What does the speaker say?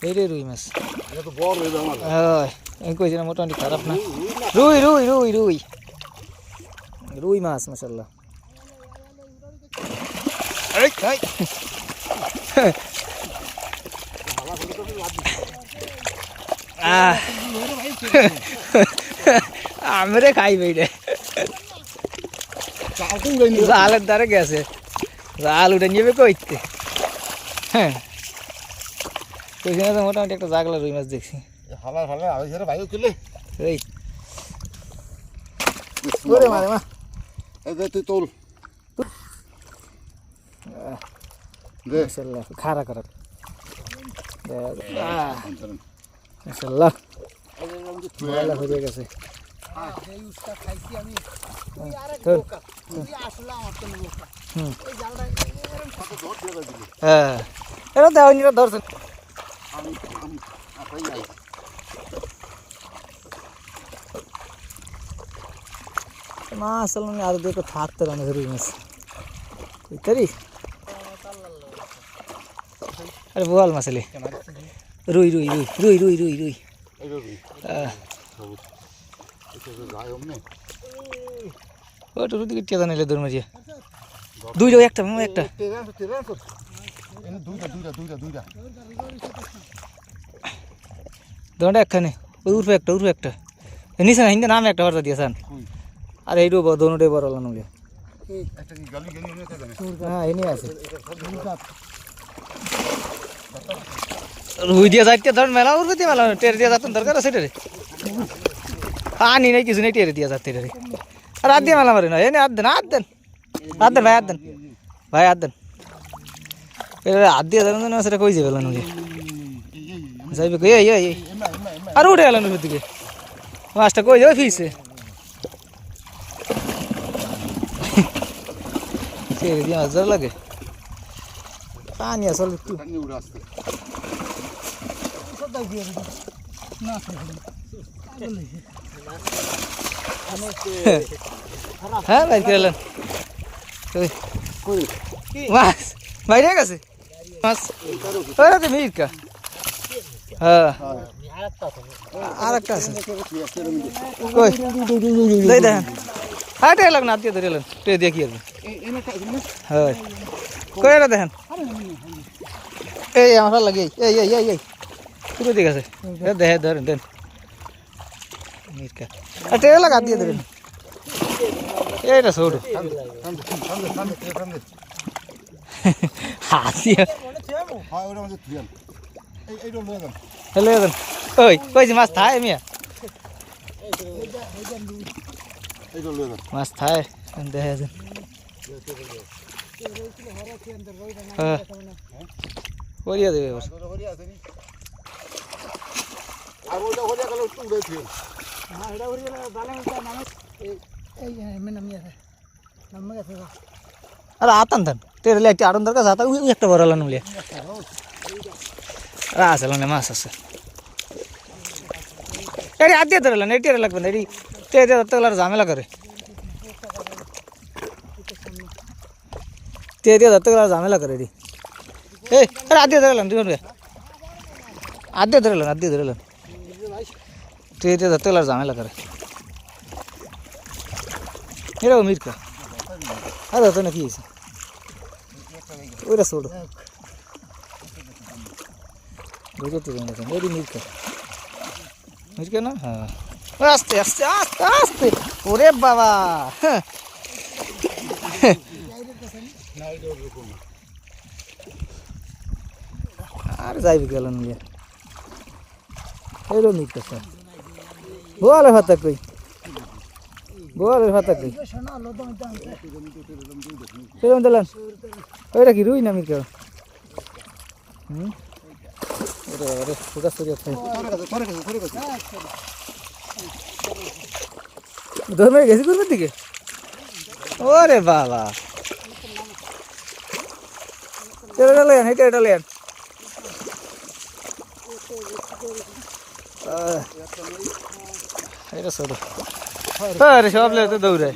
এই রে রুই মাছ। এটা তো বড় হইলো আমার। হ্যাঁ আমি কইছি না মোটামুটি খারাপ না। রুই রুই রুই রুই রুই মাছ মাশাআল্লাহ। এই এই আমরে খাইবে রে। জালের দ্বারে গেছে, জাল উঠে নিয়ে কইতে। হ্যাঁ ওইখানে তো মোটামুটি একটা জাগলা রুই মাছ দেখছি। হালা হালা আই ধরে ভাই তুলে এই ওরে মারে মা এই দে তুই তোল দে মাশাআল্লাহ খারা করা মাশাআল্লাহ ভালো হয়ে গেছে। এই উস্তা খাইছি আমি। তুই আরেক তোল। বোকা, তুই আসলে আমার তো বোকা। এই জালটা এরকম কত ধর দিয়ে দিল হ্যাঁ এটা দেওয়া নিয়ে ধরছেন। আমি আপাই আই মাছ আসলে আর দেখো থাকতে রানে রুই মাছ ইতারি। আরে বোয়াল মাছ এলে রুই রুই রুই রুই রুই রুই রুই এই রবি এটা তো যায় ওমনে ওটা রুদি কিটিয়া জানাইলে দূর মাঝে দুইটা একটা মামা একটা তেরা এনে দুইটা দোনটা একখানে ওই উঠবে একটা নিচে না হিন্দে নামে একটা বার্তা দিয়েছেন। আর এইটু দোনোটাই বড় হলো নলে একটা কি গালি গালি নিয়ে থাকে হ্যাঁ এনে আছে রুই দিয়ে যাইতে ধর মেলা উঠবে দিয়ে মেলা টের দিয়ে যাতেন দরকার আছে টেরে পানি নেই কিছু নেই টেরে দিয়ে যাতে রে আর হাত দিয়ে মেলা মারে না এনে হাত দেন ভাই হাত দেন হাত দিয়ে দেন না সেটা কই যাবে নলে যাইবে কই এই আর উঠে গেল নদীর দিকে মাছটা কই যাবে ফিসে ছেড়ে দিয়ে মাছ ধরা লাগে পানি আসলে একটু পানি উড়ে আসছে হ্যাঁ ভাই কেলেন মাছ বাইরে গেছে মাছ ওরা তো মিরকা হ্যাঁ আর একটা আছে কই দেই দেন হ্যাঁ টের লাগ না দিয়ে ধরে এলেন টের দিয়ে কি হবে হ্যাঁ কই এটা দেখেন এই আমার লাগে এই পুরো দিকে আছে দেখে ধরেন দেন মিরকা আর টের লাগা দিয়ে ধরেন এইটা ছোট হাত দিয়ে হয় ওরা মধ্যে তুই এইটা লয়ে যান হ্যালো ওই কইছি মাছ থায় মিয়া এইটা লয়ে যান মাছ থায় দেখা যায় হ্যাঁ করিয়া দেবে এবার আর ওইটা হরিয়া গেল উড়ে ফির হ্যাঁ এটা ওরে বালা এটা নামে এই এমন নামি আছে নামে গেছে আর আতান দেন তেরলে একটা আড়ন দরকার আতা ওই একটা বড় লান মিলিয়া আছে লানে মাছ আছে এরি আদিয়ে ধরলেন এটি লাগবে না এটি তেরে ধরতে ঝামেলা করে তেরে ধরতে ঝামেলা করে এটি এই আরে আদিয়ে ধরলেন দুজন আদিয়ে ধরলেন তেরে ধরতে ঝামেলা করে এরা মিরকা আরে তো নাকি আছে ওইটা ছোট বুঝতে পারছেন এটি মিরকা না হ্যাঁ আস্তে আস্তে আস্তে আস্তে ওরে বাবা আর যাইবে গেল নিয়ে এইরো মিরকা স্যার বোয়ালের ভাতা কই সেরকম দিলেন ওইটা কি রুই না মিরকা ধর্মে গেছি করবেন দিকে ওরে বাবা এটা লেন এটা ছোট আরে সব লেতে দৌড়ায়